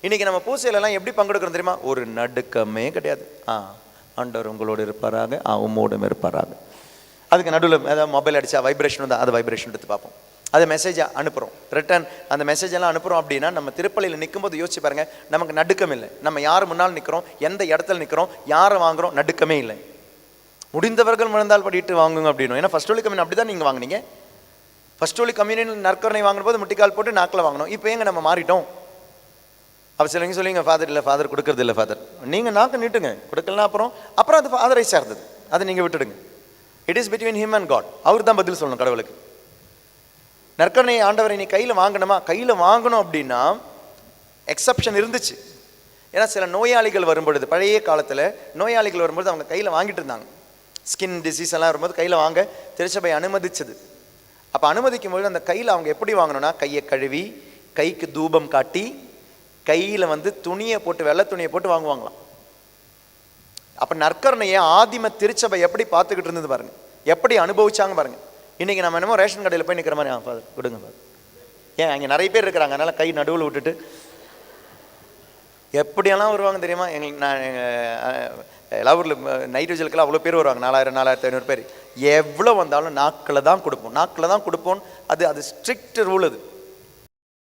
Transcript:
இன்னைக்கு நம்ம பூசையிலலாம் எப்படி பங்கெடுக்கிறோம் தெரியுமா? ஒரு நடுக்கமே கிடையாது. ஆண்டவர் உங்களோடு இருப்பாராக, உம்மோடும் இருப்பாராக. அதுக்கு நடுவில் ஏதாவது மொபைல் அடிச்சா வைப்ரேஷன் வந்து அதை வைப்ரேஷன் எடுத்து பார்ப்போம். அதை மெசேஜை அனுப்புகிறோம், ரிட்டர்ன் அந்த மெசேஜ் எல்லாம் அனுப்புகிறோம். அப்படின்னா நம்ம திருப்பலியில் நிற்கும் போது யோசிச்சு பாருங்க, நமக்கு நடுக்கம் இல்லை. நம்ம யார் முன்னால் நிற்கிறோம், எந்த இடத்துல நிற்கிறோம், யாரை வாங்குறோம், நடுக்கமே இல்லை. முடிந்தவர்கள் முழந்தால் படிட்டு வாங்குங்க அப்படின்னு. ஏன்னா ஃபர்ஸ்ட் ஹோலி கம்யூனியன் அப்படி தான் நீங்கள் வாங்கினீங்க. ஃபர்ஸ்ட் ஹோலி கம்யூனியன் நற்கருணை வாங்கும்போது முட்டிக்கால் போட்டு நாக்கில் வாங்கணும். இப்போ எங்க நம்ம மாறிட்டோம். அப்போ சிலவங்க சொல்லிங்க, ஃபாதர் இல்லை, ஃபாதர் கொடுக்கறது இல்லை. ஃபாதர் நீங்கள் நாக்கு நீட்டுங்க, கொடுக்கலனா அப்புறம் அது ஃபாதரை சார்ந்தது, அதை நீங்கள் விட்டுடுங்க. It is between him and God. அவர் தான் பதில் சொல்லணும் கடவுளுக்கு. நற்கருணை ஆண்டவரை நீ கையில் வாங்கணுமா? கையில் வாங்கணும் அப்படின்னா எக்ஸப்ஷன் இருந்துச்சு. ஏன்னா சில நோயாளிகள் வரும்பொழுது, பழைய காலத்தில் நோயாளிகள் வரும்போது அவங்க கையில் வாங்கிட்டு இருந்தாங்க. ஸ்கின் டிசீஸ் எல்லாம் வரும்போது கையில் வாங்க திருச்சபை அனுமதிச்சது. அப்போ அனுமதிக்கும் பொழுது அந்த கையில் அவங்க எப்படி வாங்கணும்னா, கையை கழுவி, கைக்கு தூபம் காட்டி, கையில் வந்து துணியை போட்டு, வெள்ளை துணியை போட்டு வாங்குவாங்களாம். அப்போ நற்கருணையை ஆதிம திருச்சபை எப்படி பார்த்துக்கிட்டு இருந்தது பாருங்க, எப்படி அனுபவிச்சாங்க பாருங்க. இன்னைக்கு நம்ம என்னமோ ரேஷன் கடையில் போய் நிற்கிற மாதிரி, ஃபாதர் கொடுங்க ஃபாதர். ஏன் அங்கே நிறைய பேர் இருக்கிறாங்க, அதனால கை நடுவில் விட்டுட்டு எப்படியெல்லாம் வருவாங்க தெரியுமா? நான் லவூரில் நைட் விஜலுக்கெல்லாம் அவ்வளோ பேர் வருவாங்க, 4000 4500 பேர். எவ்வளோ வந்தாலும் நாக்கில் தான் கொடுப்போம், நாக்கில் தான் கொடுப்போம். அது ஸ்ட்ரிக்ட் ரூல். அது